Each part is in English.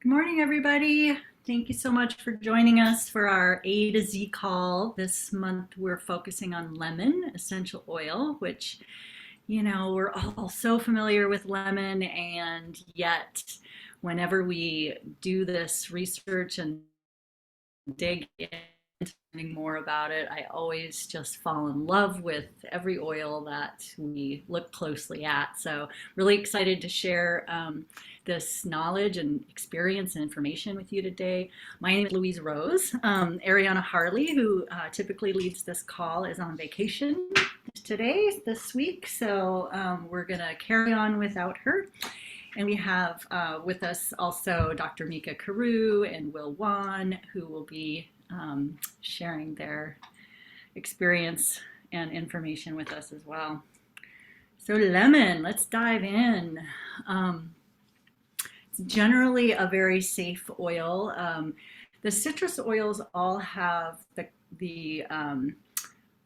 Good morning, everybody. Thank you so much for joining us for our A to Z call. This month, we're focusing on lemon essential oil, which, we're all so familiar with lemon, and yet, whenever we do this research and dig into learning more about it, I always just fall in love with every oil that we look closely at. So, really excited to share this knowledge and experience and information with you today. My name is Louise Rose. Ariana Harley, who typically leads this call, is on vacation today, this week. So, we're going to carry on without her. And we have with us also Dr. Mika Carew and Will Wan, who will be sharing their experience and information with us as well. So lemon, let's dive in. It's generally a very safe oil. The citrus oils all have the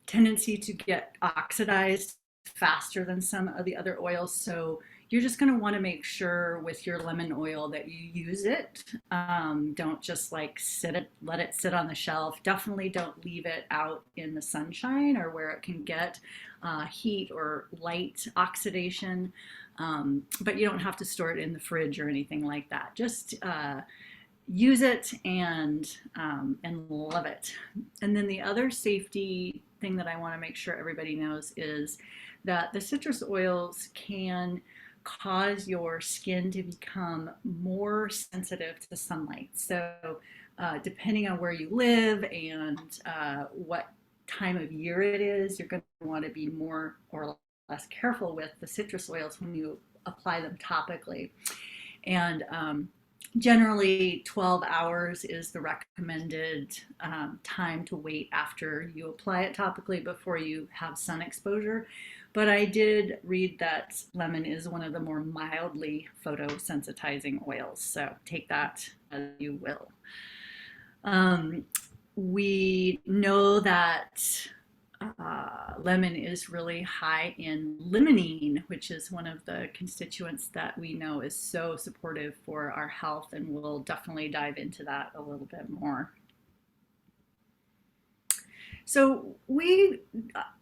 tendency to get oxidized faster than some of the other oils. So you're just going to want to make sure with your lemon oil that you use it. Don't just like let it sit on the shelf. Definitely don't leave it out in the sunshine or where it can get heat or light oxidation. But you don't have to store it in the fridge or anything like that. Just use it and love it. And then the other safety thing that I want to make sure everybody knows is that the citrus oils can cause your skin to become more sensitive to sunlight. So depending on where you live and what time of year it is, you're going to want to be more or less careful with the citrus oils when you apply them topically. And generally 12 hours is the recommended time to wait after you apply it topically before you have sun exposure. But I did read that lemon is one of the more mildly photosensitizing oils, so take that as you will. We know that lemon is really high in limonene, which is one of the constituents that we know is so supportive for our health, and we'll definitely dive into that a little bit more. So we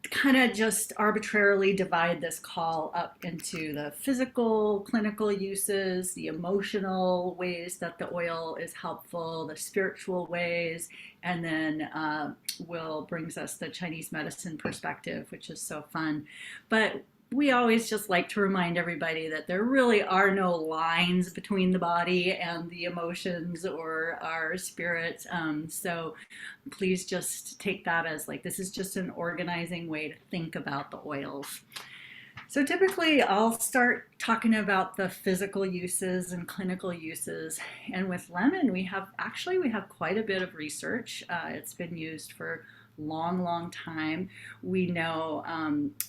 kind of just arbitrarily divide this call up into the physical, clinical uses, the emotional ways that the oil is helpful, the spiritual ways, and then Will brings us the Chinese medicine perspective, which is so fun. But we always just like to remind everybody that there really are no lines between the body and the emotions or our spirit. So please just take that as like this is just an organizing way to think about the oils. So typically I'll start talking about the physical uses and clinical uses. And with lemon, we have quite a bit of research. It's been used for long time. We know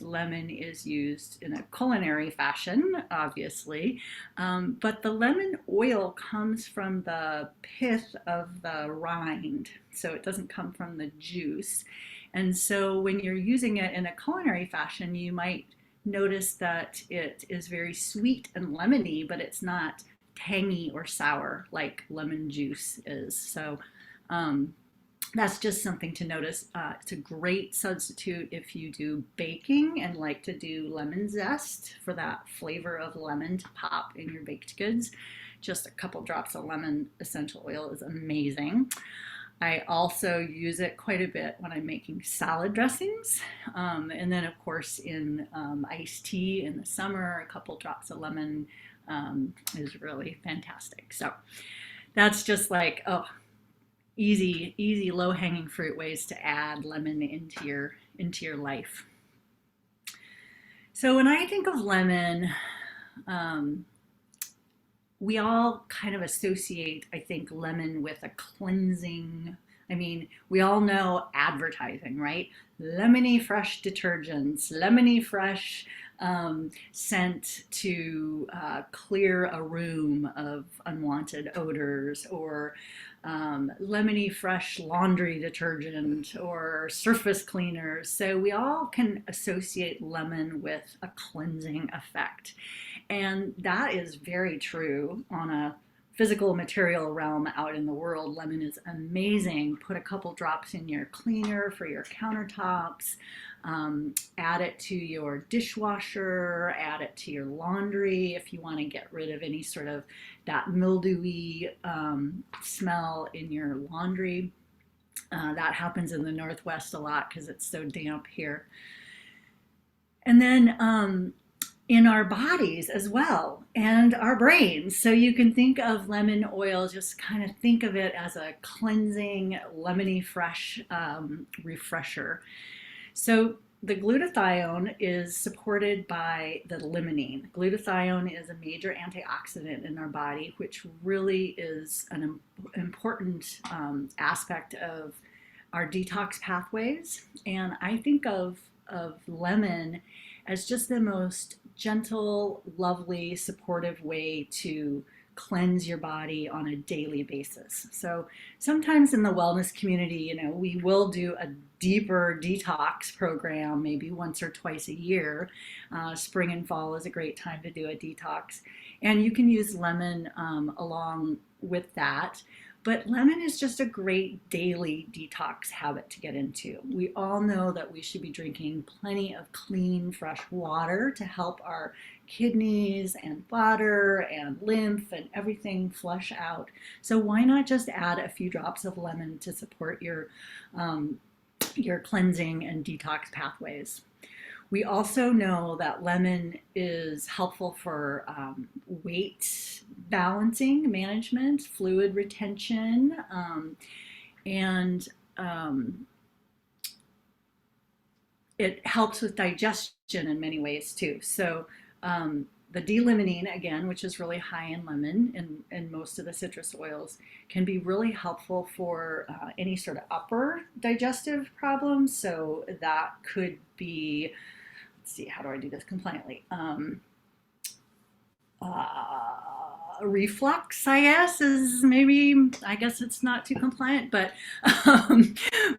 lemon is used in a culinary fashion, obviously, but the lemon oil comes from the pith of the rind, so it doesn't come from the juice. And so when you're using it in a culinary fashion, you might notice that it is very sweet and lemony, but it's not tangy or sour like lemon juice is. So that's just something to notice. It's a great substitute if you do baking and like to do lemon zest for that flavor of lemon to pop in your baked goods. Just a couple drops of lemon essential oil is amazing. I also use it quite a bit when I'm making salad dressings. And then, of course, in iced tea in the summer, a couple drops of lemon is really fantastic. So that's just like, easy low-hanging fruit ways to add lemon into your life. So when I think of lemon, we all kind of associate, I think, lemon with a cleansing. I mean, we all know advertising, right? Lemony fresh detergents, lemony fresh scent to clear a room of unwanted odors, or lemony fresh laundry detergent or surface cleaners. So we all can associate lemon with a cleansing effect. And that is very true on a physical material realm out in the world, lemon is amazing. Put a couple drops in your cleaner for your countertops. Add it to your dishwasher, add it to your laundry if you want to get rid of any sort of that mildewy smell in your laundry. That happens in the Northwest a lot because it's so damp here. And then in our bodies as well and our brains. So you can think of lemon oil, just kind of think of it as a cleansing, lemony fresh refresher. So the glutathione is supported by the limonene. Glutathione is a major antioxidant in our body, which really is an important aspect of our detox pathways. And I think of lemon as just the most gentle, lovely, supportive way to cleanse your body on a daily basis. So sometimes in the wellness community, we will do a deeper detox program, maybe once or twice a year. Spring and fall is a great time to do a detox. And you can use lemon along with that. But lemon is just a great daily detox habit to get into. We all know that we should be drinking plenty of clean, fresh water to help our kidneys and bladder and lymph and everything flush out. So why not just add a few drops of lemon to support your cleansing and detox pathways? We also know that lemon is helpful for weight balancing management, fluid retention, and it helps with digestion in many ways too. So the D-limonene, again, which is really high in lemon and most of the citrus oils, can be really helpful for any sort of upper digestive problems. So that could be, let's see, how do I do this compliantly? Reflux, I guess, is maybe, I guess it's not too compliant, but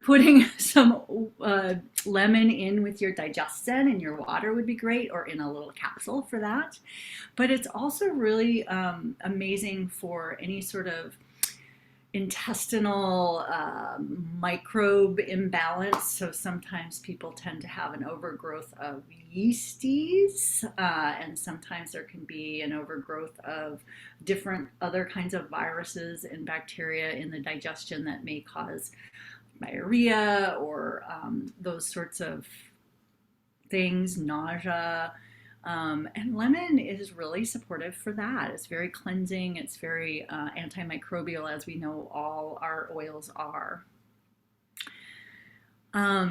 putting some lemon in with your digestion and your water would be great, or in a little capsule for that. But it's also really amazing for any sort of intestinal microbe imbalance. So sometimes people tend to have an overgrowth of yeasties, and sometimes there can be an overgrowth of different other kinds of viruses and bacteria in the digestion that may cause diarrhea or those sorts of things, nausea. And lemon is really supportive for that. It's very cleansing. It's very antimicrobial, as we know all our oils are.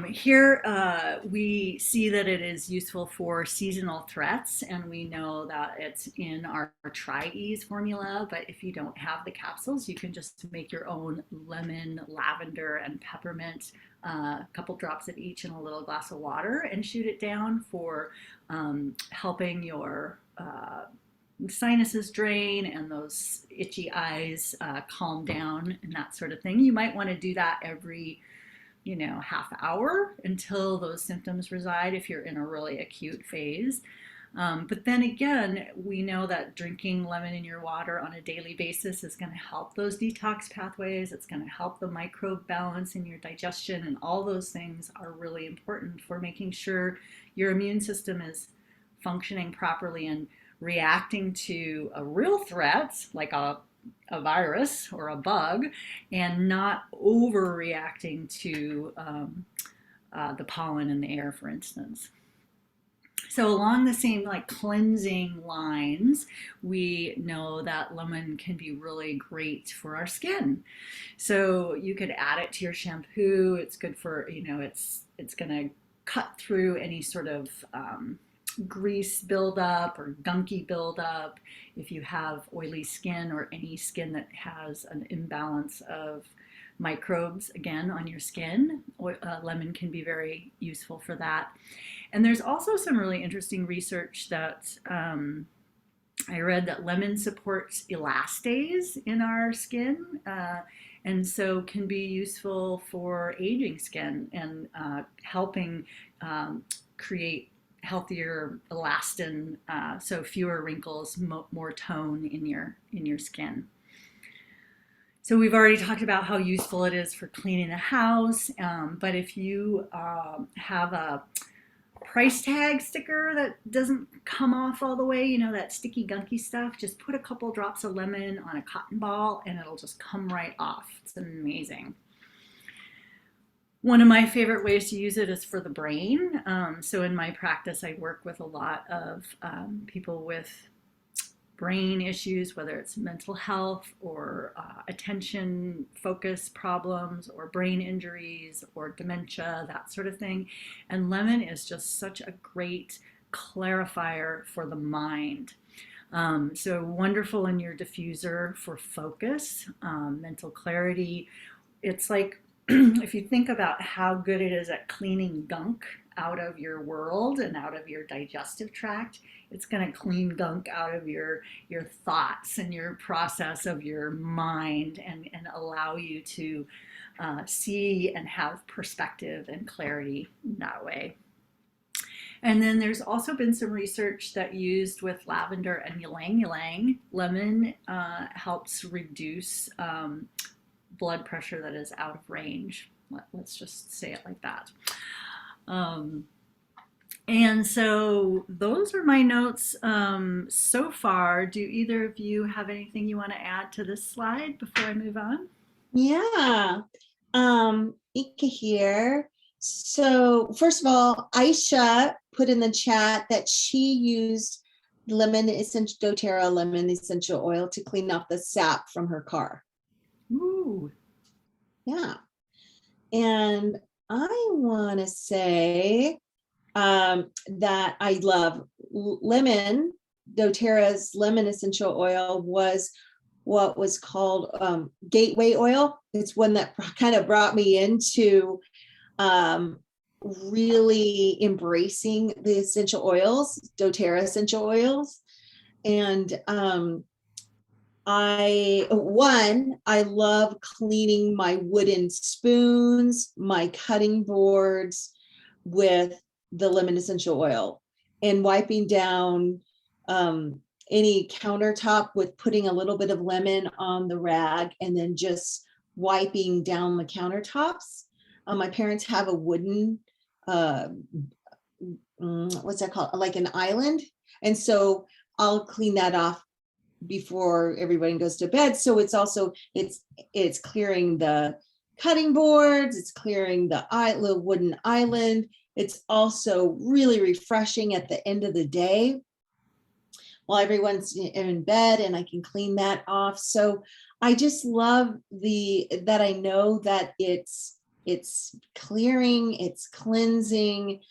Here we see that it is useful for seasonal threats, and we know that it's in our Tri-Ease formula, but if you don't have the capsules, you can just make your own lemon, lavender, and peppermint, a couple drops of each in a little glass of water, and shoot it down for helping your sinuses drain and those itchy eyes calm down and that sort of thing. You might want to do that every half hour until those symptoms reside if you're in a really acute phase. But then again, we know that drinking lemon in your water on a daily basis is going to help those detox pathways. It's going to help the microbe balance in your digestion, and all those things are really important for making sure your immune system is functioning properly and reacting to a real threat like a virus or a bug, and not overreacting to the pollen in the air, for instance. So along the same cleansing lines, we know that lemon can be really great for our skin. So you could add it to your shampoo. It's good for, it's going to cut through any sort of grease buildup or gunky buildup. If you have oily skin or any skin that has an imbalance of microbes, again, on your skin, lemon can be very useful for that. And there's also some really interesting research that I read that lemon supports elastase in our skin, and so can be useful for aging skin and helping create healthier elastin, so fewer wrinkles, more tone in your skin. So we've already talked about how useful it is for cleaning the house, but if you have a price tag sticker that doesn't come off all the way, you know, that sticky gunky stuff, just put a couple drops of lemon on a cotton ball and it'll just come right off. It's amazing. One of my favorite ways to use it is for the brain. So in my practice, I work with a lot of people with brain issues, whether it's mental health or attention focus problems or brain injuries or dementia, that sort of thing. And lemon is just such a great clarifier for the mind. So wonderful in your diffuser for focus, mental clarity. It's like if you think about how good it is at cleaning gunk out of your world and out of your digestive tract, it's going to clean gunk out of your thoughts and your process of your mind, and allow you to see and have perspective and clarity that way. And then there's also been some research that used with lavender and ylang ylang. Lemon helps reduce blood pressure that is out of range. Let's just say it like that. And so those are my notes so far. Do either of you have anything you want to add to this slide before I move on? Yeah, Ika here. So first of all, Aisha put in the chat that she used doTERRA lemon essential oil to clean off the sap from her car. Ooh. Yeah. And I want to say that I love doTERRA's lemon essential oil was what was called gateway oil. It's one that kind of brought me into really embracing the essential oils, doTERRA essential oils. And I love cleaning my wooden spoons, my cutting boards with the lemon essential oil, and wiping down any countertop with putting a little bit of lemon on the rag and then just wiping down the countertops. My parents have a wooden, what's that called? Like an island. And so I'll clean that off before everybody goes to bed. So it's also, it's clearing the cutting boards, it's clearing the wooden island. It's also really refreshing at the end of the day while everyone's in bed, and I can clean that off. So I just love that I know that it's clearing, it's cleansing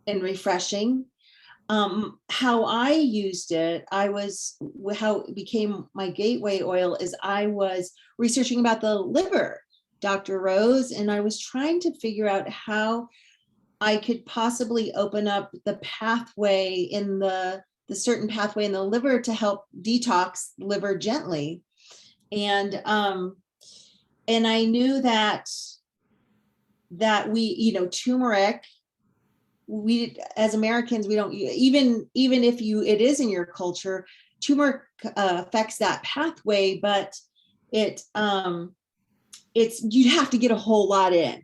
and refreshing. How I used it, how it became my gateway oil is I was researching about the liver, Dr. Rose, and I was trying to figure out how I could possibly open up the pathway in the certain pathway in the liver to help detox liver gently. And I knew that we, turmeric, we as Americans, we don't, even if it is in your culture, turmeric affects that pathway, but it's you'd have to get a whole lot in,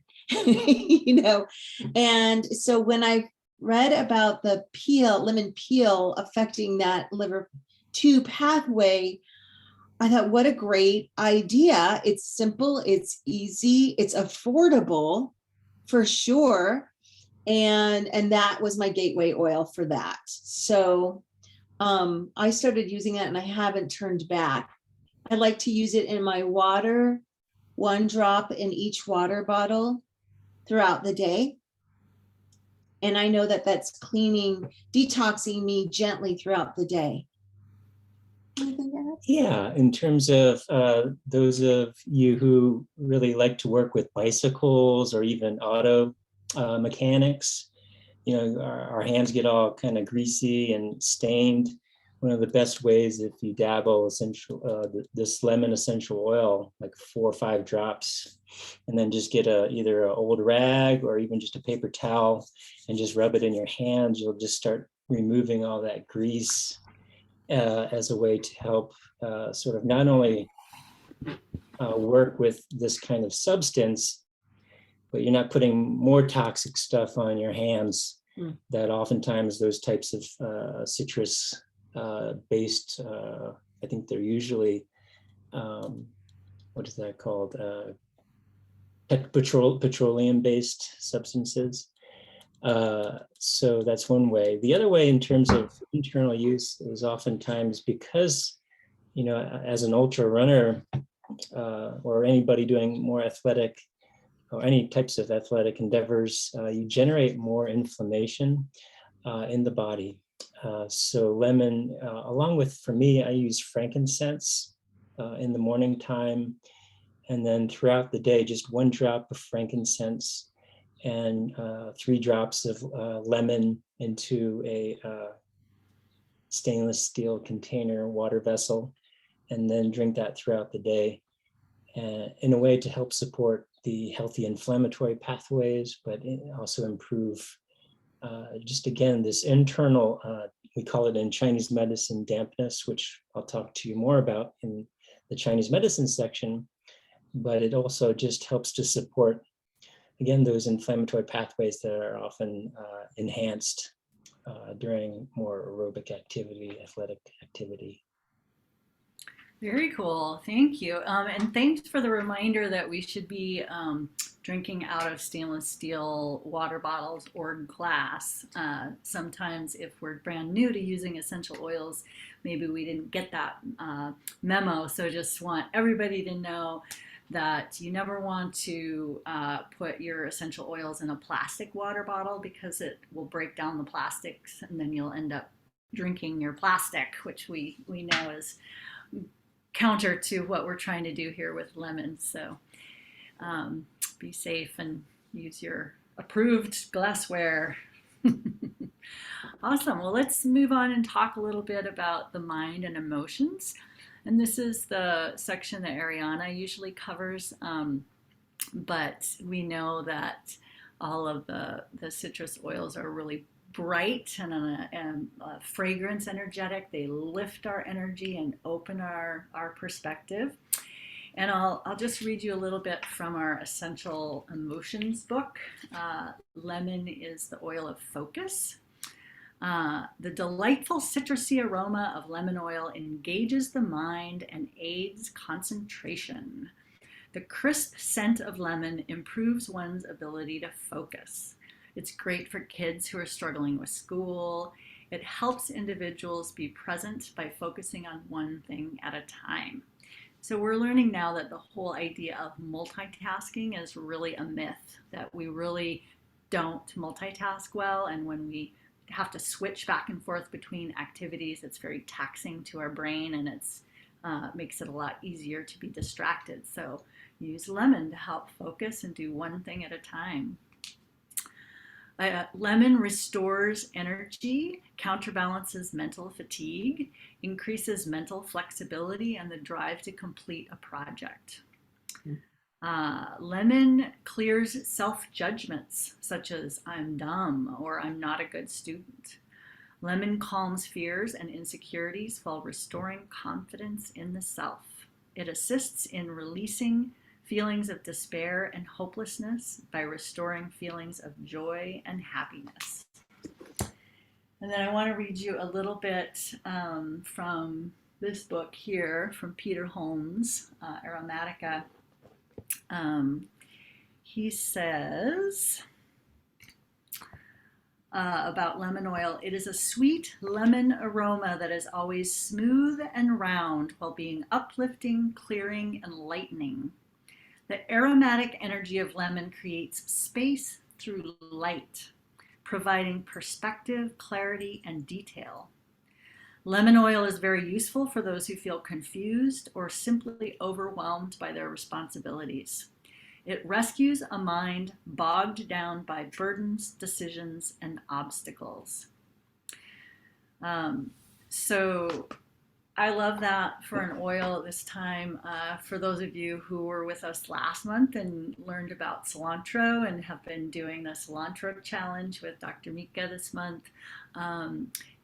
and so when I read about the lemon peel affecting that liver 2 pathway, I thought, what a great idea. It's simple, it's easy, it's affordable for sure. And that was my gateway oil for that. So I started using it and I haven't turned back. I like to use it in my water, 1 drop in each water bottle throughout the day. And I know that that's detoxing me gently throughout the day. Yeah, in terms of those of you who really like to work with bicycles or even auto mechanics, our hands get all kind of greasy and stained. One of the best ways, if you dabble this lemon essential oil, like 4 or 5 drops, and then just get either an old rag or even just a paper towel and just rub it in your hands, you'll just start removing all that grease as a way to help sort of not only work with this kind of substance, but you're not putting more toxic stuff on your hands that oftentimes those types of citrus based, I think they're usually, what is that called? Petroleum-based substances. So that's one way. The other way in terms of internal use is oftentimes because, you know, as an ultra runner or anybody doing more athletic or any types of athletic endeavors, you generate more inflammation in the body. So lemon, along with, for me, I use frankincense in the morning time. And then throughout the day, just 1 drop of frankincense and 3 drops of lemon into a stainless steel container, water vessel, and then drink that throughout the day in a way to help support the healthy inflammatory pathways, but also improve just, again, this internal, we call it in Chinese medicine dampness, which I'll talk to you more about in the Chinese medicine section, but it also just helps to support, again, those inflammatory pathways that are often enhanced during more aerobic activity, athletic activity. Very cool. Thank you. And thanks for the reminder that we should be drinking out of stainless steel water bottles or glass. Sometimes if we're brand new to using essential oils, maybe we didn't get that memo. So just want everybody to know that you never want to put your essential oils in a plastic water bottle because it will break down the plastics and then you'll end up drinking your plastic, which we know is counter to what we're trying to do here with lemons. So be safe and use your approved glassware. Awesome. Well, let's move on and talk a little bit about the mind and emotions. And this is the section that Ariana usually covers, but we know that all of the citrus oils are really bright and fragrance energetic. They lift our energy and open our perspective. And I'll just read you a little bit from our Essential Emotions book. Lemon is the oil of focus. The delightful citrusy aroma of lemon oil engages the mind and aids concentration. The crisp scent of lemon improves one's ability to focus. It's great for kids who are struggling with school. It helps individuals be present by focusing on one thing at a time. So we're learning now that the whole idea of multitasking is really a myth, that we really don't multitask well. And when we have to switch back and forth between activities, it's very taxing to our brain and it's makes it a lot easier to be distracted. So use lemon to help focus and do one thing at a time. Lemon restores energy, counterbalances mental fatigue, increases mental flexibility and the drive to complete a project. Lemon clears self-judgments such as I'm dumb or I'm not a good student. Lemon calms fears and insecurities while restoring confidence in the self. It assists in releasing feelings of despair and hopelessness by restoring feelings of joy and happiness. And then I want to read you a little bit from this book here from Peter Holmes, Aromatica. He says about lemon oil, it is a sweet lemon aroma that is always smooth and round while being uplifting, clearing, and lightening. The aromatic energy of lemon creates space through light, providing perspective, clarity, and detail. Lemon oil is very useful for those who feel confused or simply overwhelmed by their responsibilities. It rescues a mind bogged down by burdens, decisions, and obstacles. So I love that for an oil this time. For those of you who were with us last month and learned about cilantro and have been doing the cilantro challenge with Dr. Mika this month,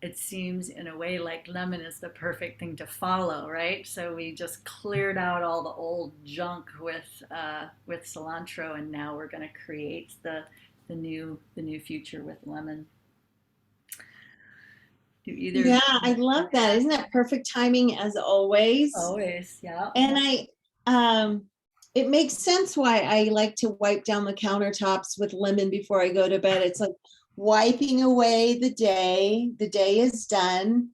it seems in a way like lemon is the perfect thing to follow, right? So we just cleared out all the old junk with cilantro, and now we're going to create the new future with lemon. Do either Yeah, I love that. Isn't that perfect timing as always? always, yeah. And it makes sense why I like to wipe down the countertops with lemon before I go to bed. It's like wiping away the day. The day is done.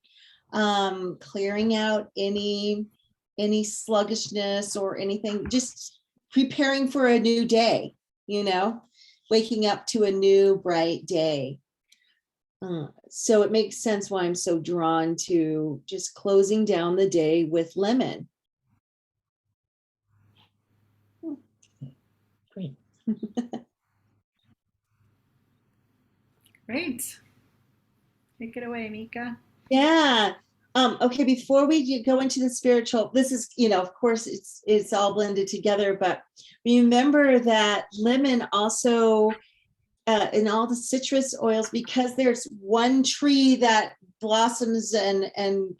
Clearing out any sluggishness or anything, just preparing for a new day, waking up to a new bright day. So it makes sense why I'm so drawn to just closing down the day with lemon. Great. Great. Take it away, Mika. Yeah. Okay, before we go into the spiritual, this is, of course, it's all blended together, but remember that lemon also, in all the citrus oils, because there's one tree that blossoms and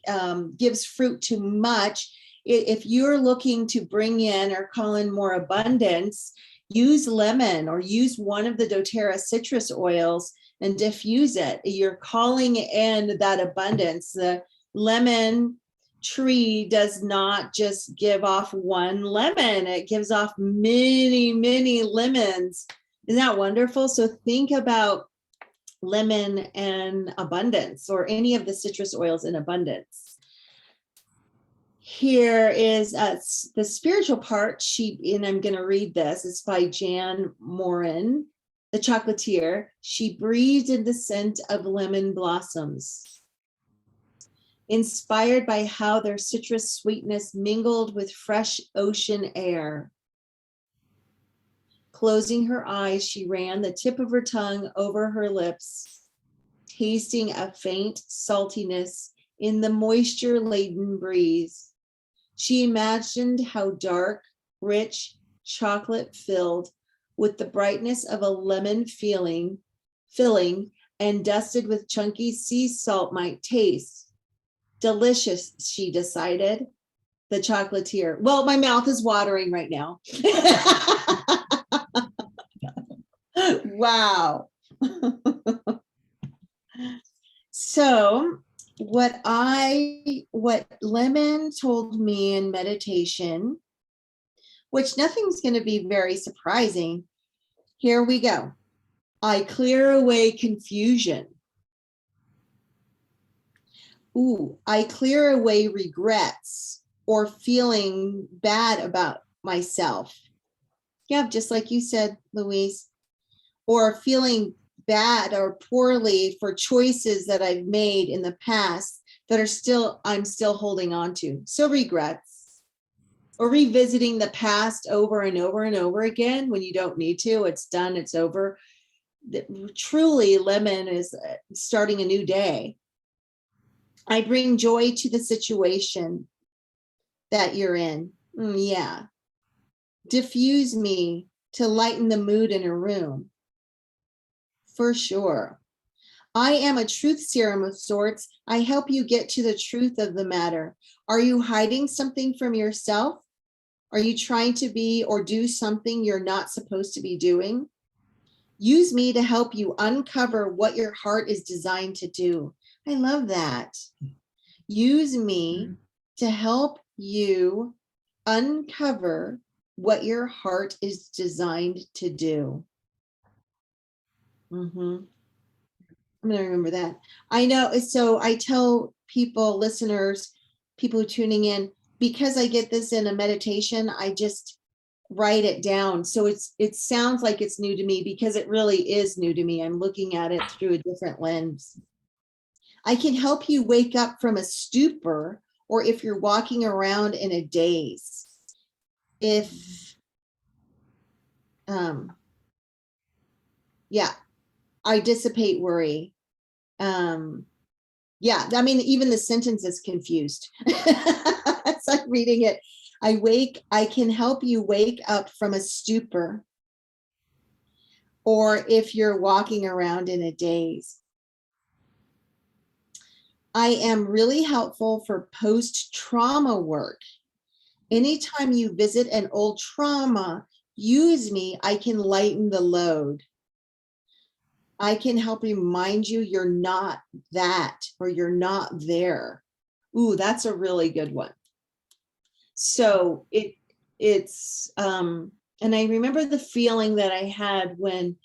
gives fruit too much. If you're looking to bring in or call in more abundance, use lemon or use one of the doTERRA citrus oils and diffuse it. You're calling in that abundance. The lemon tree does not just give off one lemon, it gives off many, many lemons. Isn't that wonderful? So think about lemon and abundance, or any of the citrus oils in abundance. Here is the spiritual part. And I'm going to read this. It's by Jan Morin, the chocolatier. She breathed in the scent of lemon blossoms, inspired by how their citrus sweetness mingled with fresh ocean air. Closing her eyes, she ran the tip of her tongue over her lips, tasting a faint saltiness in the moisture-laden breeze. She imagined how dark, rich, chocolate-filled, with the brightness of a lemon filling, and dusted with chunky sea salt might taste. Delicious, she decided. The chocolatier. Well, my mouth is watering right now. Wow. So what lemon told me in meditation, which nothing's going to be very surprising. Here we go. I clear away confusion. Ooh, I clear away regrets or feeling bad about myself. Yeah, just like you said, Louise. Or feeling bad or poorly for choices that I've made in the past that I'm still holding on to. So regrets, or revisiting the past over and over and over again when you don't need to. It's done, it's over. Truly, lemon is starting a new day. I bring joy to the situation that you're in. Yeah. Diffuse me to lighten the mood in a room. For sure. I am a truth serum of sorts. I help you get to the truth of the matter. Are you hiding something from yourself? Are you trying to be or do something you're not supposed to be doing? Use me to help you uncover what your heart is designed to do. I love that. Use me to help you uncover what your heart is designed to do. I'm going to remember that. I know. So I tell people, listeners, people tuning in, because I get this in a meditation, I just write it down. So it sounds like it's new to me, because it really is new to me. I'm looking at it through a different lens. I can help you wake up from a stupor, or if you're walking around in a daze. I dissipate worry. I mean, even the sentence is confused. It's like reading it. I can help you wake up from a stupor, or if you're walking around in a daze. I am really helpful for post-trauma work. Anytime you visit an old trauma, use me, I can lighten the load. I can help remind you you're not that, or you're not there. Ooh, that's a really good one. So it's and I remember the feeling that I had when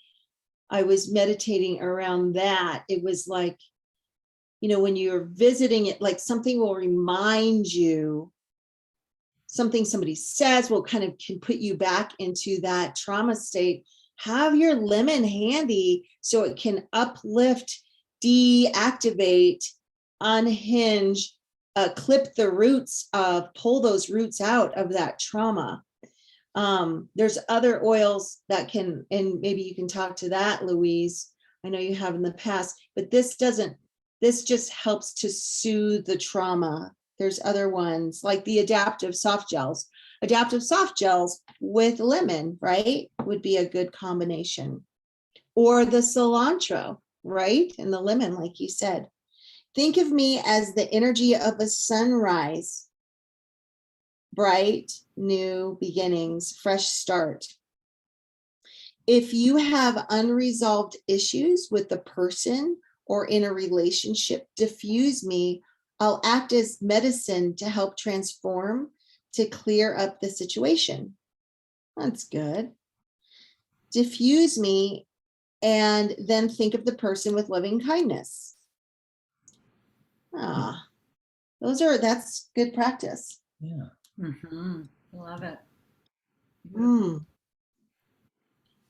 I was meditating around that. It was like, you know, when you're visiting it, like something will remind you, something somebody says will kind of can put you back into that trauma state. Have your lemon handy so it can uplift, deactivate, unhinge, clip the roots of, pull those roots out of that trauma. There's other oils that can, and maybe you can talk to that, Louise. I know you have in the past, but this doesn't, this just helps to soothe the trauma. There's other ones like the adaptive soft gels. Adaptive soft gels with lemon, right, would be a good combination. Or the cilantro, right, and the lemon, like you said. Think of me as the energy of a sunrise. Bright, new beginnings, fresh start. If you have unresolved issues with the person or in a relationship, diffuse me. I'll act as medicine to help transform, to clear up the situation. That's good. Diffuse me, and then think of the person with loving kindness. Ah, that's good practice. Yeah. Mm-hmm. Love it. Mm,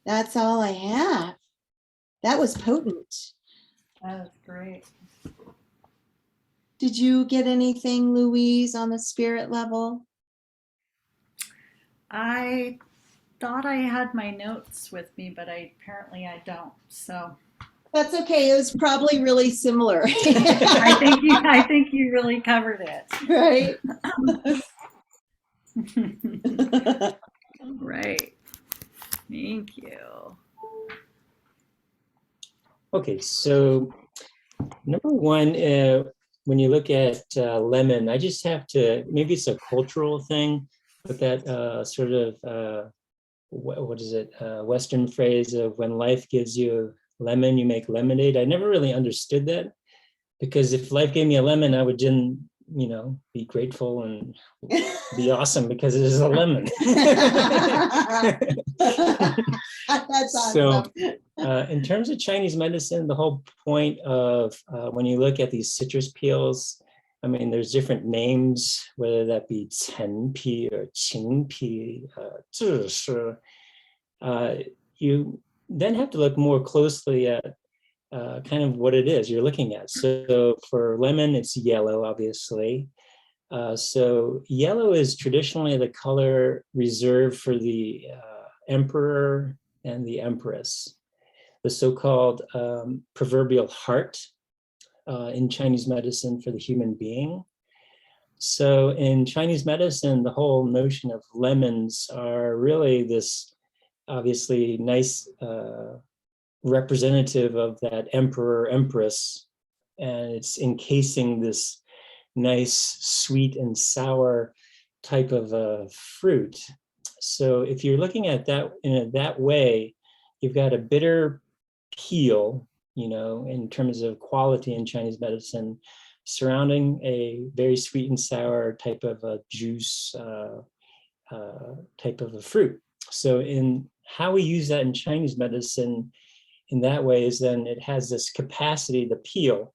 that's all I have. That was potent. That was great. Did you get anything, Louise, on the spirit level? I thought I had my notes with me, but apparently I don't. So That's okay. It was probably really similar. I think you really covered it. Right? Right. Thank you. Okay, so number one, when you look at lemon, I just have to, maybe it's a cultural thing, but that sort of, what is it, Western phrase of when life gives you lemon, you make lemonade. I never really understood that, because if life gave me a lemon, I would then, you know, be grateful and be awesome because it is a lemon. That's So, awesome. in terms of Chinese medicine, the whole point of when you look at these citrus peels, I mean, there's different names, whether that be 陈皮 or 青皮, 智是, you then have to look more closely at kind of what it is you're looking at. So for lemon, it's yellow, obviously. So yellow is traditionally the color reserved for the emperor and the empress, the so-called proverbial heart in Chinese medicine for the human being. So in Chinese medicine, the whole notion of lemons are really this obviously nice representative of that emperor, empress, and it's encasing this nice sweet and sour type of fruit. So if you're looking at that in that way, you've got a bitter peel, you know, in terms of quality in Chinese medicine, surrounding a very sweet and sour type of a juice, type of a fruit. So in how we use that in Chinese medicine in that way is then it has this capacity, the peel,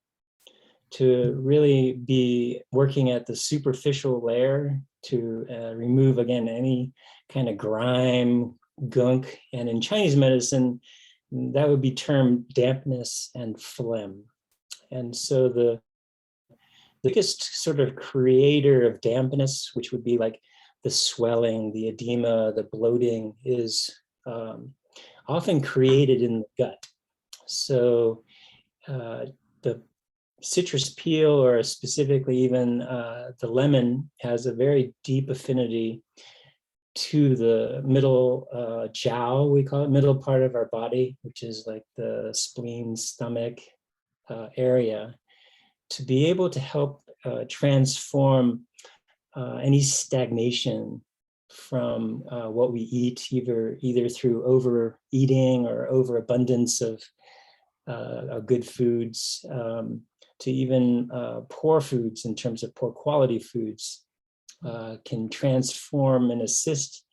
to really be working at the superficial layer to remove, again, any kind of grime, gunk. And in Chinese medicine, that would be termed dampness and phlegm. And so the biggest sort of creator of dampness, which would be like the swelling, the edema, the bloating, is often created in the gut. So the citrus peel, or specifically even the lemon, has a very deep affinity to the middle jiao, we call it, middle part of our body, which is like the spleen, stomach area, to be able to help transform any stagnation from what we eat, either through overeating or overabundance of good foods, to even poor foods in terms of poor quality foods, can transform and assist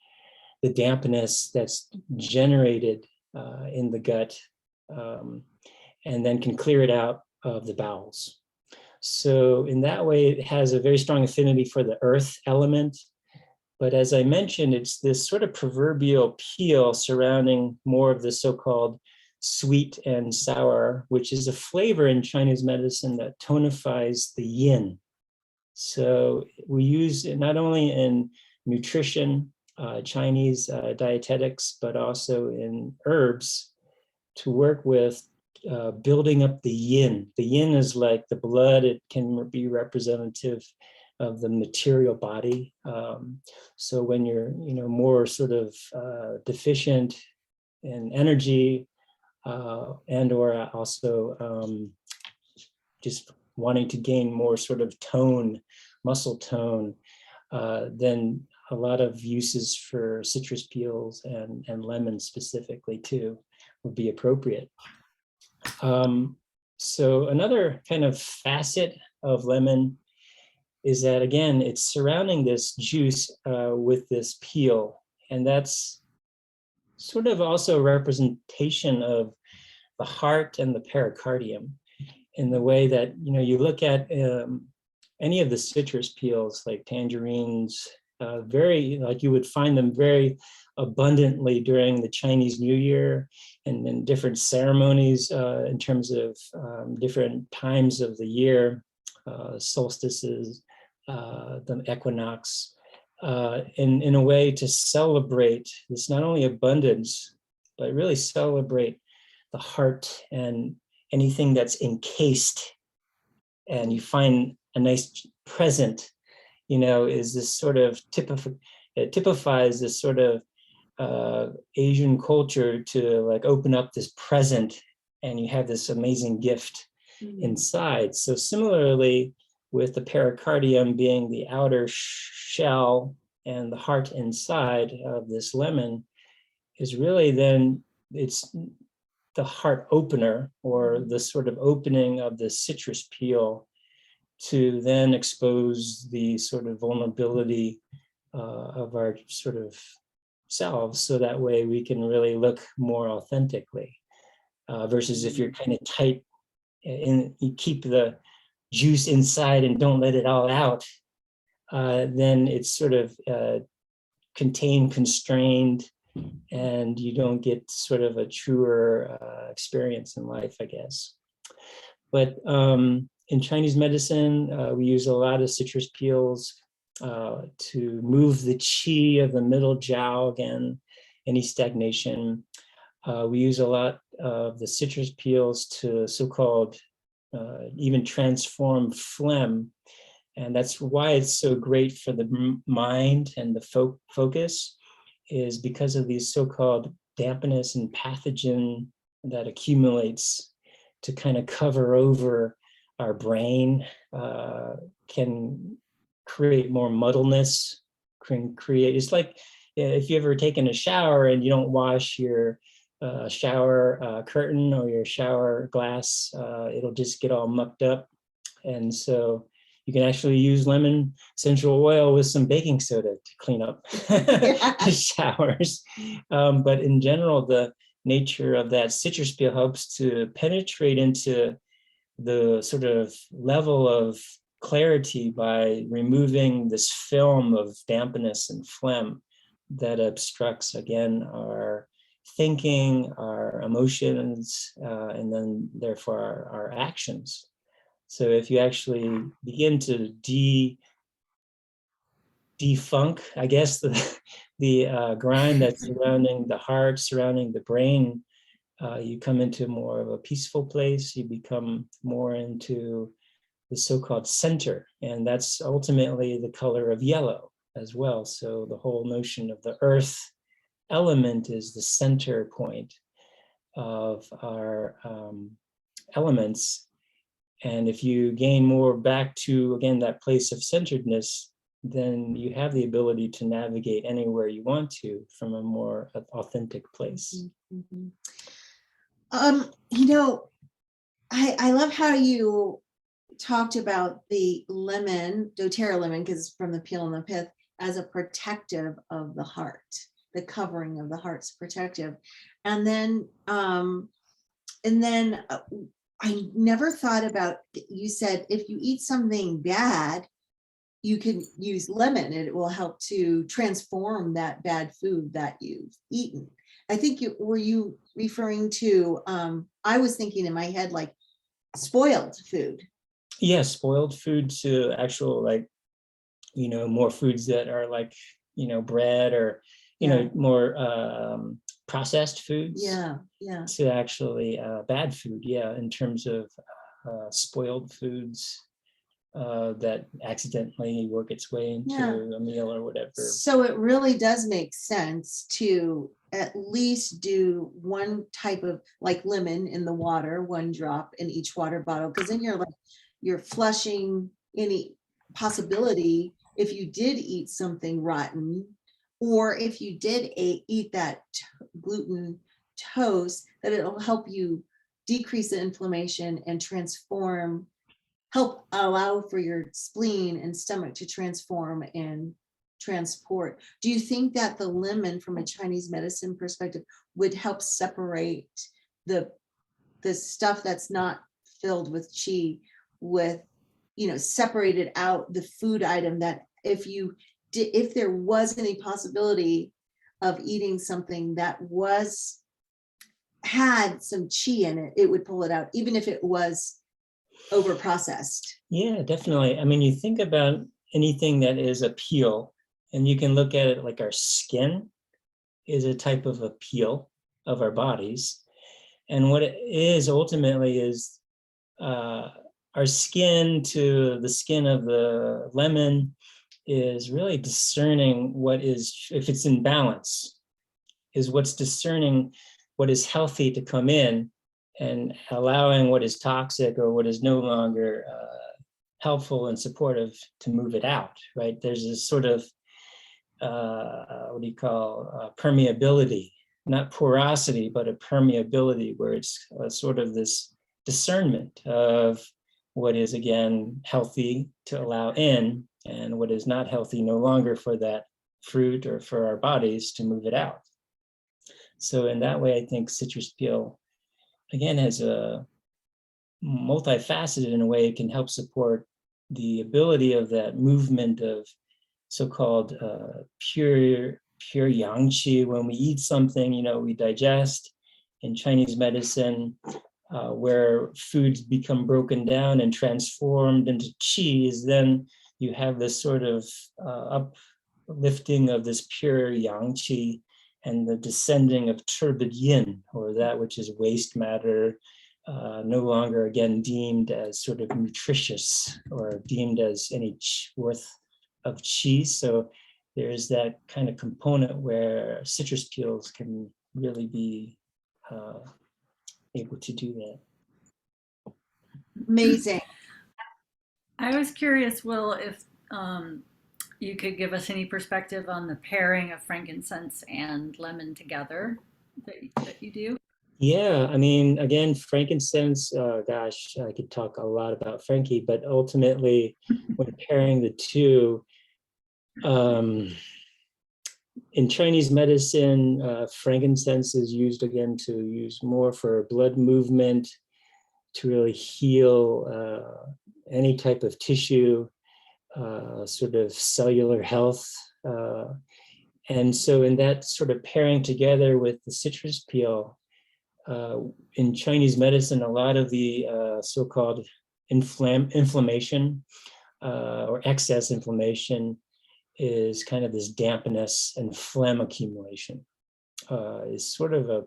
the dampness that's generated in the gut, and then can clear it out of the bowels. So in that way, it has a very strong affinity for the earth element. But as I mentioned, it's this sort of proverbial peel surrounding more of the so-called sweet and sour, which is a flavor in Chinese medicine that tonifies the yin. So we use it not only in nutrition, Chinese dietetics, but also in herbs to work with building up the yin. The yin is like the blood. It can be representative of the material body. So when you're, more sort of deficient in energy, and or also just wanting to gain more sort of tone, muscle tone, then a lot of uses for citrus peels and lemon specifically too would be appropriate. So another kind of facet of lemon is that, again, it's surrounding this juice with this peel. And that's sort of also a representation of the heart and the pericardium in the way that, you look at any of the citrus peels like tangerines, you would find them very abundantly during the Chinese New Year and in different ceremonies in terms of different times of the year, solstices, the equinox, in a way to celebrate this not only abundance, but really celebrate the heart and anything that's encased. And you find a nice present, is this sort of it typifies this sort of Asian culture to like open up this present and you have this amazing gift inside. So similarly, with the pericardium being the outer shell and the heart inside of this lemon, is really then it's the heart opener, or the sort of opening of the citrus peel to then expose the sort of vulnerability of our sort of selves, so that way we can really look more authentically, versus if you're kind of tight and you keep the juice inside and don't let it all out, then it's sort of contained, constrained, and you don't get sort of a truer experience in life, I guess. But in Chinese medicine, we use a lot of citrus peels to move the qi of the middle jiao, again, any stagnation. We use a lot of the citrus peels to so-called even transform phlegm. And that's why it's so great for the mind and the focus, is because of these so-called dampness and pathogen that accumulates to kind of cover over our brain, can create more muddleness, can create, it's like if you've ever taken a shower and you don't wash your shower curtain or your shower glass, it'll just get all mucked up. And so you can actually use lemon essential oil with some baking soda to clean up the showers. But in general, the nature of that citrus peel helps to penetrate into the sort of level of clarity by removing this film of dampness and phlegm that obstructs, again, our thinking, our emotions, and then therefore our actions. So if you actually begin to defunk, I guess, the grime that's surrounding the heart, surrounding the brain, you come into more of a peaceful place. You become more into the so-called center, and that's ultimately the color of yellow as well. So the whole notion of the earth element is the center point of our elements. And if you gain more back to, again, that place of centeredness, then you have the ability to navigate anywhere you want to from a more authentic place. Mm-hmm. You know, I love how you talked about the lemon, doTERRA lemon, because from the peel and the pith, as a protective of the heart, the covering of the heart's protective. And then I never thought about, you said if you eat something bad, you can use lemon and it will help to transform that bad food that you've eaten. I think were you referring to, I was thinking in my head, like spoiled food. Yeah, spoiled food to actual, like, more foods that are like, bread or, more processed foods. Yeah. To actually bad food, in terms of spoiled foods that accidentally work its way into a meal or whatever. So it really does make sense to at least do one type of, like lemon in the water, 1 drop in each water bottle, because then you're flushing any possibility if you did eat something rotten, or if you did eat that gluten toast, that it'll help you decrease the inflammation and help allow for your spleen and stomach to transform and transport. Do you think that the lemon, from a Chinese medicine perspective, would help separate the stuff that's not filled with qi, with, separated out the food item, that if there was any possibility of eating something that had some qi in it, it would pull it out, even if it was over processed? Yeah, definitely. I mean, you think about anything that is a peel, and you can look at it like our skin is a type of a peel of our bodies. And what it is ultimately is our skin to the skin of the lemon is really discerning what is, if it's in balance, is what's discerning what is healthy to come in and allowing what is toxic or what is no longer helpful and supportive to move it out, right? There's this sort of, permeability, not porosity, but a permeability, where it's sort of this discernment of what is, again, healthy to allow in and what is not healthy no longer for that fruit or for our bodies to move it out. So in that way, I think citrus peel, again, has a multifaceted in a way. It can help support the ability of that movement of so-called pure yang qi. When we eat something, we digest. In Chinese medicine, where foods become broken down and transformed into qi, is then you have this sort of uplifting of this pure yang qi and the descending of turbid yin, or that which is waste matter, no longer, again, deemed as sort of nutritious or deemed as any worth of qi. So there's that kind of component where citrus peels can really be able to do that. Amazing. I was curious, Will, if you could give us any perspective on the pairing of frankincense and lemon together that you do. Yeah, I mean, again, frankincense, gosh, I could talk a lot about Frankie, but ultimately, when pairing the two, in Chinese medicine, frankincense is used, again, to use more for blood movement, to really heal any type of tissue, sort of cellular health. And so in that sort of pairing together with the citrus peel, in Chinese medicine, a lot of the so-called inflammation or excess inflammation is kind of this dampness and phlegm accumulation, is sort of a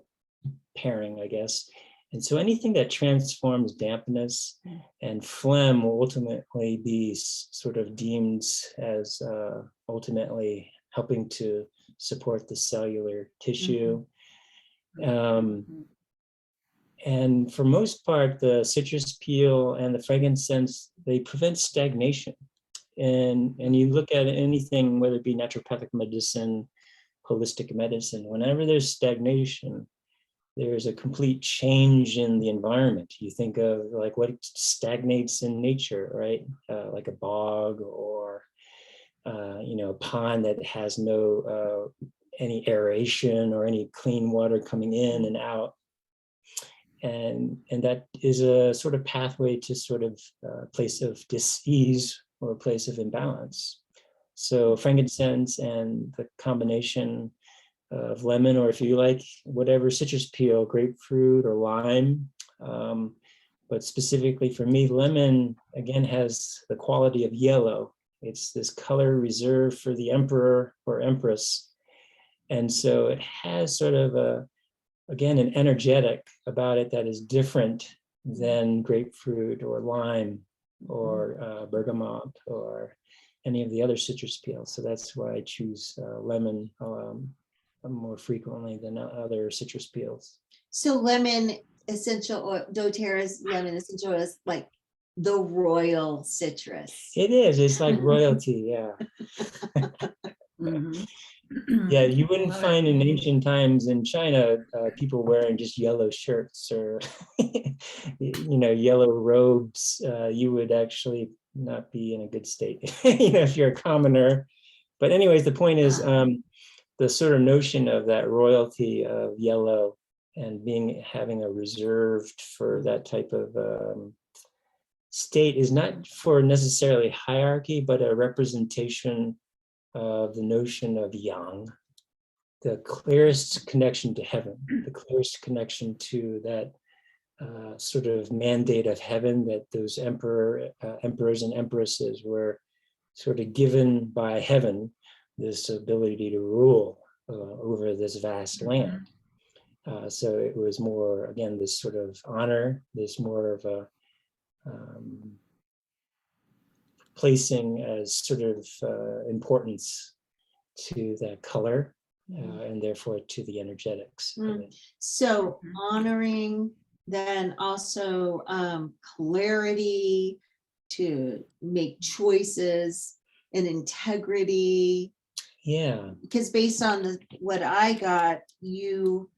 pairing, I guess. And so anything that transforms dampness and phlegm will ultimately be sort of deemed as ultimately helping to support the cellular tissue. And for most part, the citrus peel and the frankincense, they prevent stagnation. And you look at anything, whether it be naturopathic medicine, holistic medicine, whenever there's stagnation, there's a complete change in the environment. You think of like what stagnates in nature, right? Like a bog or a pond that has no any aeration or any clean water coming in and out. And that is a sort of pathway to sort of a place of dis-ease or a place of imbalance. So frankincense and the combination of lemon, or if you like, whatever citrus peel, grapefruit or lime. But specifically for me, lemon, again, has the quality of yellow. It's this color reserved for the emperor or empress. And so it has sort of again, an energetic about it that is different than grapefruit or lime or bergamot or any of the other citrus peels. So that's why I choose lemon more frequently than other citrus peels. So lemon essential oil, doTERRA's lemon essential oil is like the royal citrus. It is. It's like royalty. Yeah. Mhm. Yeah, you wouldn't Love it. find in ancient times in China people wearing just yellow shirts or yellow robes. You would actually not be in a good state if you're a commoner. But anyways, the point is the sort of notion of that royalty of yellow and having a reserved for that type of state is not for necessarily hierarchy, but a representation of the notion of yang, the clearest connection to heaven, the clearest connection to that sort of mandate of heaven that those emperors and empresses were sort of given by heaven, this ability to rule over this vast land. So it was more, again, this sort of honor, this more of a placing as sort of importance to that color and therefore to the energetics of it. So honoring, then also clarity to make choices and integrity. Yeah. Because based on what I got, you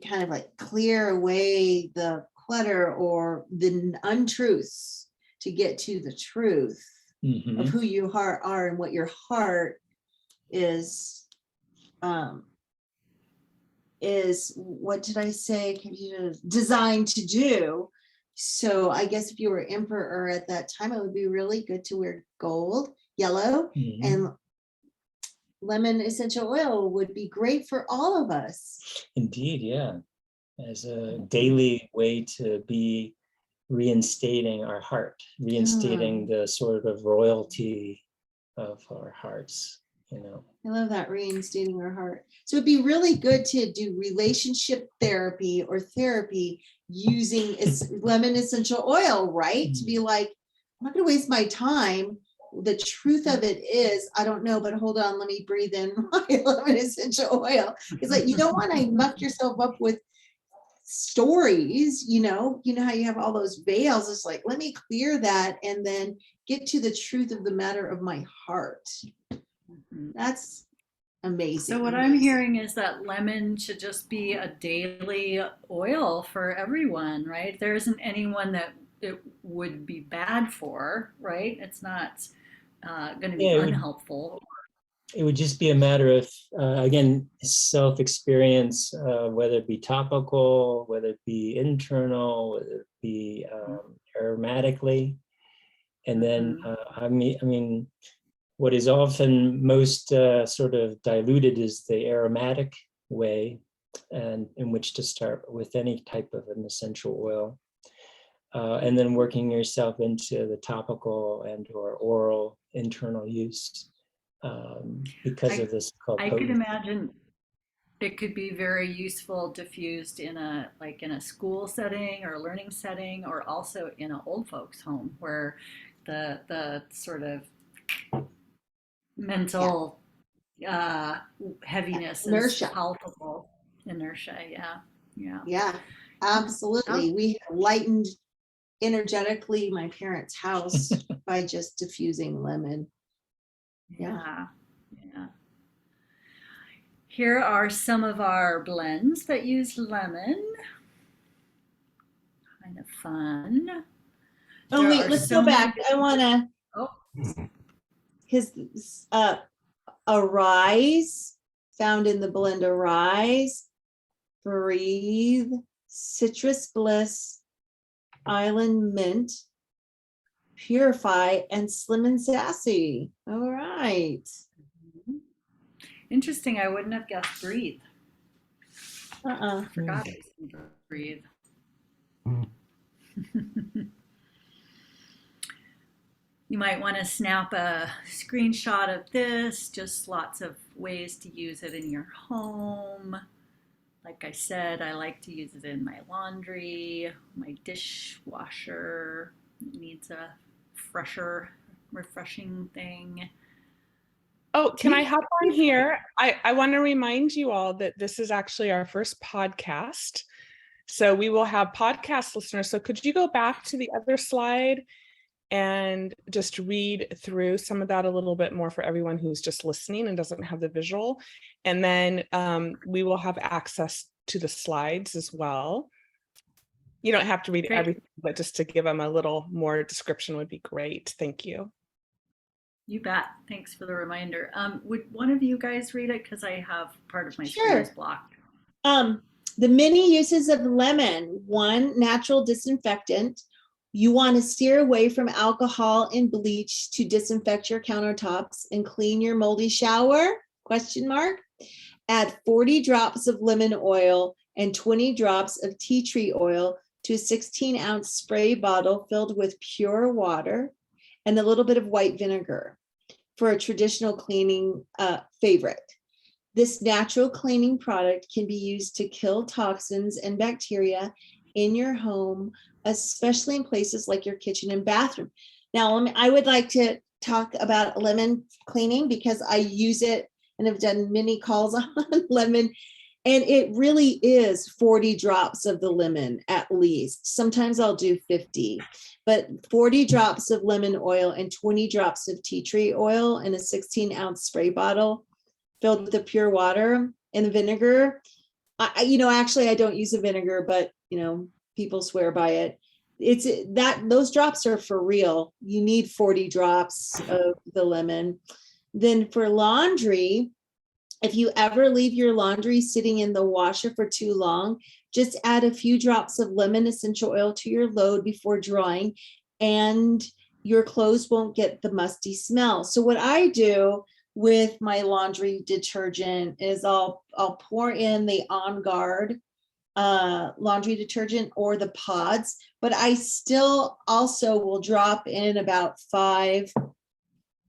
kind of like clear away the clutter or the untruths to get to the truth of who you are and what your heart is what did I say? Designed to do. So I guess if you were emperor at that time, it would be really good to wear gold, yellow, and lemon essential oil would be great for all of us. Indeed, yeah. As a daily way to be reinstating our heart, reinstating the sort of royalty of our hearts, I love that, reinstating our heart. So it'd be really good to do relationship therapy or therapy using lemon essential oil, right? To be like, I'm not going to waste my time. The truth of it is, I don't know, but hold on, let me breathe in my lemon essential oil. It's like, you don't want to muck yourself up with stories, you know how you have all those veils. It's like, let me clear that and then get to the truth of the matter of my heart. That's amazing. So what I'm hearing is that lemon should just be a daily oil for everyone, right? There isn't anyone that it would be bad for, right? It's not going to be unhelpful. It would just be a matter of, again, self-experience, whether it be topical, whether it be internal, whether it be aromatically. And then, I mean, what is often most sort of diluted is the aromatic way and in which to start with any type of an essential oil. And then working yourself into the topical and or oral internal use because of this. I could imagine it could be very useful diffused in a school setting or a learning setting, or also in an old folks home where the sort of mental heaviness inertia. is palpable. Inertia, yeah. Absolutely. We have lightened energetically my parents' house by just diffusing lemon. Yeah. Yeah. Here are some of our blends that use lemon. Kind of fun. Oh, There wait, are let's so go many back. I different. want to, Oh, because arise, found in the blend arise, breathe, citrus bliss, island mint, purify, and slim and sassy. All right. interesting. I wouldn't have guessed breathe. Uh-uh. I forgot I said breathe. You might want to snap a screenshot of this, just lots of ways to use it in your home. Like I said, I like to use it in my laundry, my dishwasher needs a refreshing thing. Oh, can I hop on here? I want to remind you all that this is actually our first podcast. So we will have podcast listeners. So could you go back to the other slide and just read through some of that a little bit more for everyone who's just listening and doesn't have the visual. And then we will have access to the slides as well. You don't have to read everything, but just to give them a little more description would be great. Thank you. You bet. Thanks for the reminder. Would one of you guys read it? Because I have part of my screen is blocked. The many uses of lemon. 1, natural disinfectant. You want to steer away from alcohol and bleach to disinfect your countertops and clean your moldy shower? Question mark. Add 40 drops of lemon oil and 20 drops of tea tree oil to a 16-ounce spray bottle filled with pure water and a little bit of white vinegar for a traditional cleaning favorite. This natural cleaning product can be used to kill toxins and bacteria in your home, especially in places like your kitchen and bathroom. Now, I would like to talk about lemon cleaning because I use it and have done many calls on lemon. And it really is 40 drops of the lemon at least. Sometimes I'll do 50, but 40 drops of lemon oil and 20 drops of tea tree oil in a 16-ounce spray bottle filled with the pure water and the vinegar. Actually, I don't use the vinegar, but people swear by it. It's that those drops are for real. You need 40 drops of the lemon. Then for laundry, if you ever leave your laundry sitting in the washer for too long, just add a few drops of lemon essential oil to your load before drying, and your clothes won't get the musty smell. So what I do with my laundry detergent is I'll pour in the On Guard laundry detergent or the pods, but I still also will drop in about 5,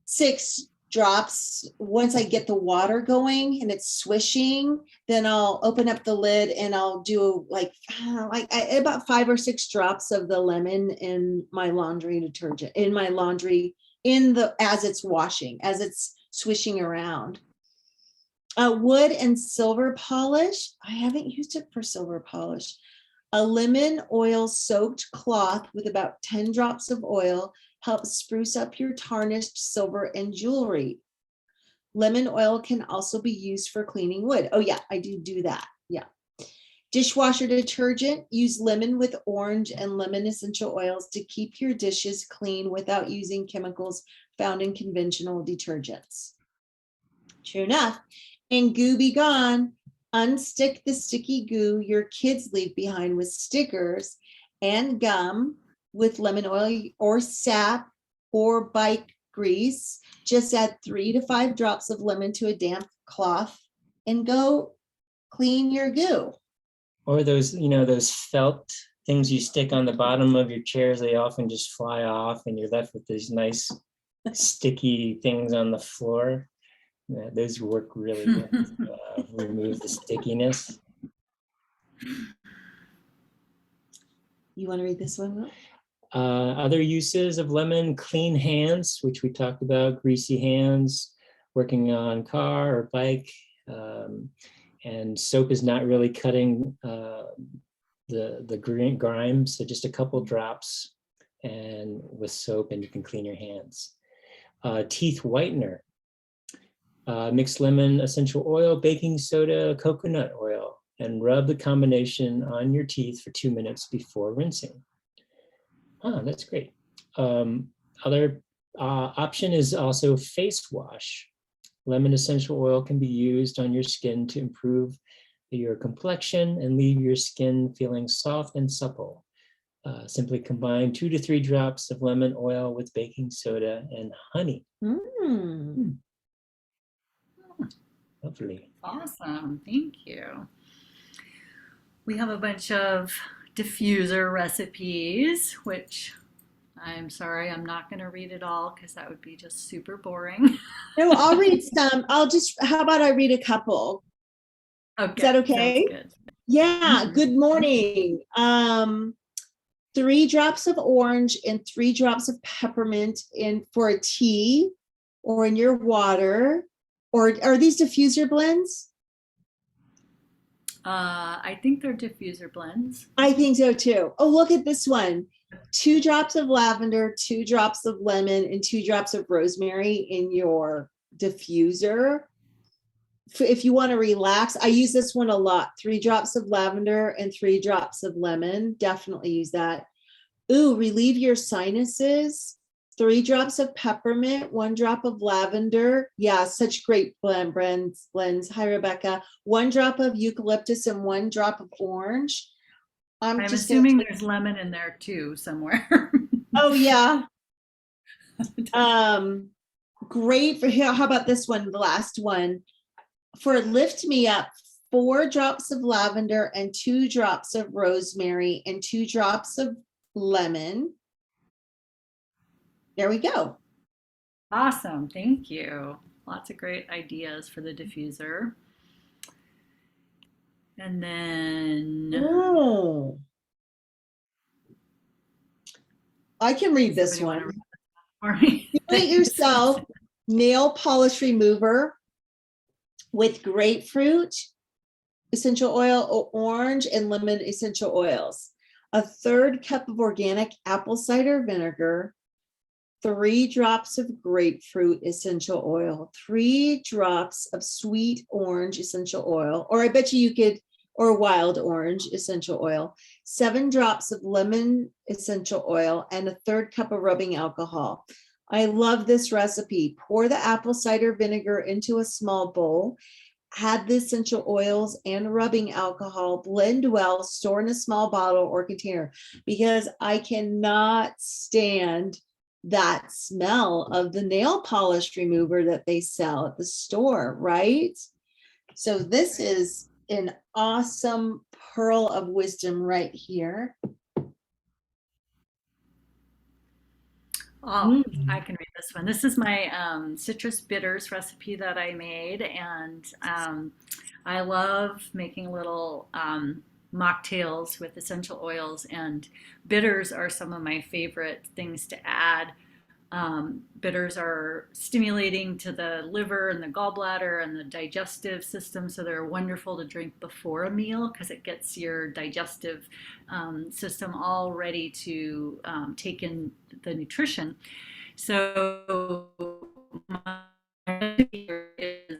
6 drops. Once I get the water going and it's swishing, then I'll open up the lid and I'll do about 5 or 6 drops of the lemon in my laundry detergent, in my laundry, as it's washing, as it's swishing around. Wood and silver polish. I haven't used it for silver polish. A lemon oil soaked cloth with about 10 drops of oil helps spruce up your tarnished silver and jewelry. Lemon oil can also be used for cleaning wood. Oh yeah, I do that. Yeah. Dishwasher detergent. Use lemon with orange and lemon essential oils to keep your dishes clean without using chemicals found in conventional detergents. True enough. And goo be gone. Unstick the sticky goo your kids leave behind with stickers and gum with lemon oil or sap or bike grease. Just add 3 to 5 drops of lemon to a damp cloth and go clean your goo. Or those felt things you stick on the bottom of your chairs, they often just fly off and you're left with these nice sticky things on the floor. Yeah, those work really well to remove the stickiness. You want to read this one, Will? Other uses of lemon: clean hands, which we talked about, greasy hands, working on car or bike. And soap is not really cutting the green grime. So just a couple drops and with soap, and you can clean your hands. Teeth whitener. Mix lemon essential oil, baking soda, coconut oil, and rub the combination on your teeth for 2 minutes before rinsing. That's great. Other option is also face wash. Lemon essential oil can be used on your skin to improve your complexion and leave your skin feeling soft and supple. Simply combine 2 to 3 drops of lemon oil with baking soda and honey. Lovely. Awesome. Thank you. We have a bunch of diffuser recipes, which I'm sorry, I'm not going to read it all because that would be just super boring. No, I'll read some. How about I read a couple? Okay. Is that okay? Sounds good. Yeah, good morning. 3 drops of orange and 3 drops of peppermint for a tea or in your water. Or are these diffuser blends? I think they're diffuser blends. I think so too. Oh, look at this one. 2 drops of lavender, 2 drops of lemon, and 2 drops of rosemary in your diffuser. If you want to relax, I use this one a lot. 3 drops of lavender and 3 drops of lemon. Definitely use that. Ooh, relieve your sinuses. 3 drops of peppermint, 1 drop of lavender. Yeah, such great blends. Hi, Rebecca. 1 drop of eucalyptus and 1 drop of orange. I'm assuming there's lemon in there too somewhere. Oh yeah. Great for here. How about this one? The last one. For lift me up, 4 drops of lavender and 2 drops of rosemary and 2 drops of lemon. There we go. Awesome. Thank you. Lots of great ideas for the diffuser. And then I can read this one. For me? Do it yourself nail polish remover with grapefruit essential oil, orange, and lemon essential oils. A 1/3 cup of organic apple cider vinegar, 3 drops of grapefruit essential oil, 3 drops of sweet orange essential oil, or I bet you could, or wild orange essential oil, 7 drops of lemon essential oil, and a 1/3 cup of rubbing alcohol. I love this recipe. Pour the apple cider vinegar into a small bowl, add the essential oils and rubbing alcohol, blend well, store in a small bottle or container, because I cannot stand that smell of the nail polish remover that they sell at the store, right? So this is an awesome pearl of wisdom right here. Oh, I can read this one. This is my citrus bitters recipe that I made, and I love making little mocktails with essential oils, and bitters are some of my favorite things to add. Bitters are stimulating to the liver and the gallbladder and the digestive system, so they're wonderful to drink before a meal because it gets your digestive system all ready to take in the nutrition. So my recipe here is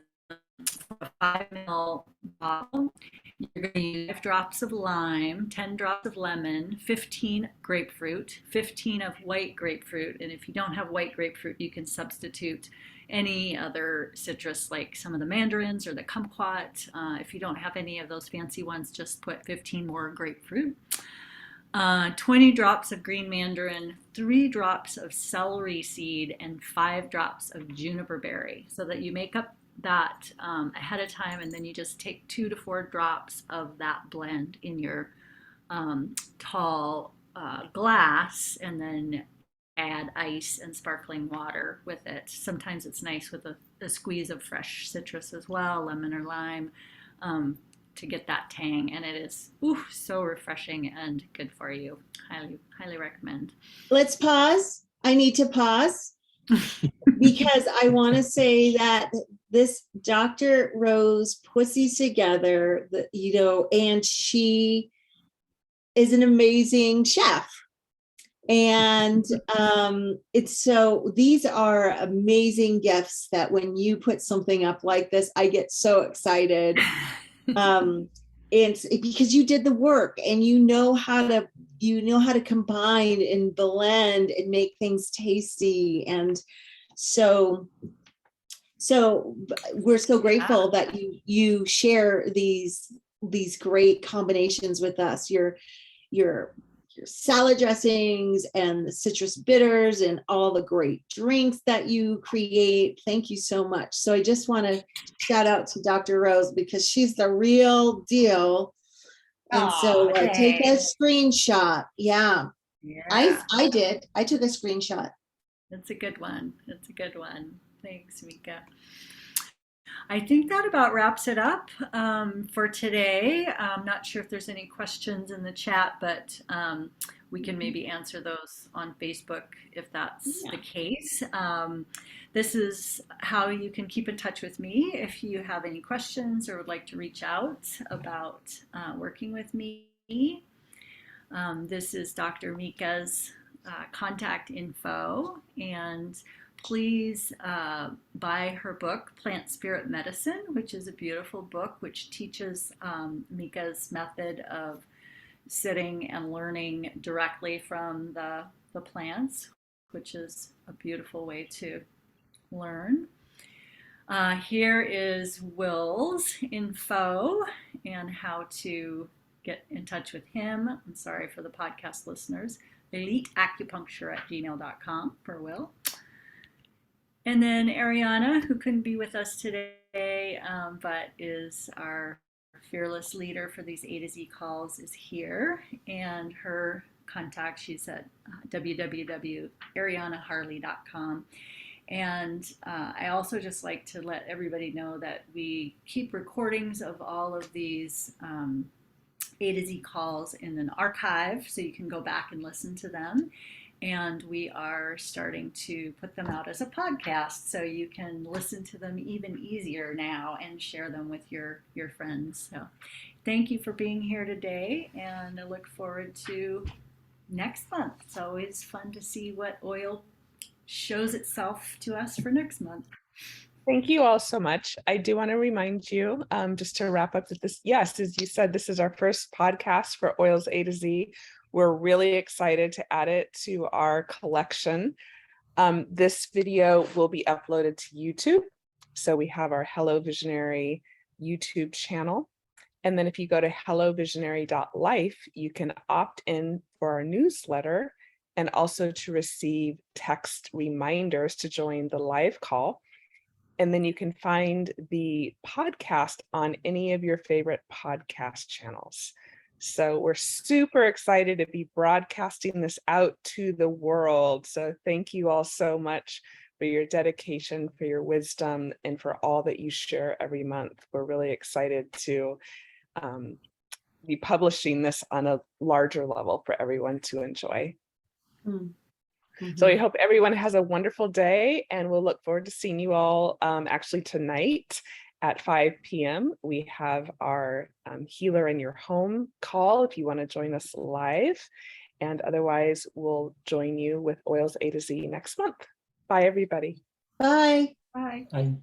a 5 ml bottle. You're going to use 5 drops of lime, 10 drops of lemon, 15 grapefruit, 15 of white grapefruit. And if you don't have white grapefruit, you can substitute any other citrus like some of the mandarins or the kumquat. If you don't have any of those fancy ones, just put 15 more grapefruit. 20 drops of green mandarin, 3 drops of celery seed, and 5 drops of juniper berry, so that you make up that ahead of time, and then you just take 2 to 4 drops of that blend in your tall glass, and then add ice and sparkling water with it. Sometimes it's nice with a squeeze of fresh citrus as well, lemon or lime, to get that tang, and it is so refreshing and good for you. Highly recommend. Let's pause. I need to pause because I want to say that this Dr. Rose puts these together, and she is an amazing chef. And it's so these are amazing gifts that when you put something up like this, I get so excited. It's because you did the work and you know how to combine and blend and make things tasty. And so we're so grateful that you share these great combinations with us. Your salad dressings and the citrus bitters and all the great drinks that you create. Thank you so much. So I just want to shout out to Dr. Rose because she's the real deal. And so take a screenshot. Yeah, I did. I took a screenshot. That's a good one. That's a good one. Thanks, Mika. I think that about wraps it up for today. I'm not sure if there's any questions in the chat, but we can maybe answer those on Facebook if that's the case. This is how you can keep in touch with me if you have any questions or would like to reach out about working with me. This is Dr. Mika's contact info, and please buy her book, Plant Spirit Medicine, which is a beautiful book which teaches Mika's method of sitting and learning directly from the plants, which is a beautiful way to learn. Here is Will's info and how to get in touch with him. I'm sorry for the podcast listeners. eliteacupuncture@gmail.com for Will. And then Ariana, who couldn't be with us today, but is our fearless leader for these A to Z calls, is here. And her contact, she's at www.arianaharley.com. And I also just like to let everybody know that we keep recordings of all of these A to Z calls in an archive, so you can go back and listen to them. And we are starting to put them out as a podcast, so you can listen to them even easier now and share them with your friends. So thank you for being here today, and I look forward to next month. It's always fun to see what oil shows itself to us for next month. Thank you all so much. I do want to remind you, just to wrap up, that this, yes, as you said, this is our first podcast for Oils A to Z. We're really excited to add it to our collection. This video will be uploaded to YouTube. So we have our Hello Visionary YouTube channel. And then if you go to hellovisionary.life, you can opt in for our newsletter and also to receive text reminders to join the live call. And then you can find the podcast on any of your favorite podcast channels. So we're super excited to be broadcasting this out to the world. So thank you all so much for your dedication, for your wisdom, and for all that you share every month. We're really excited to be publishing this on a larger level for everyone to enjoy. So I hope everyone has a wonderful day, and we'll look forward to seeing you all actually tonight at 5 p.m. We have our Healer in Your Home call if you want to join us live. And otherwise, we'll join you with Oils A to Z next month. Bye, everybody. Bye. Bye. I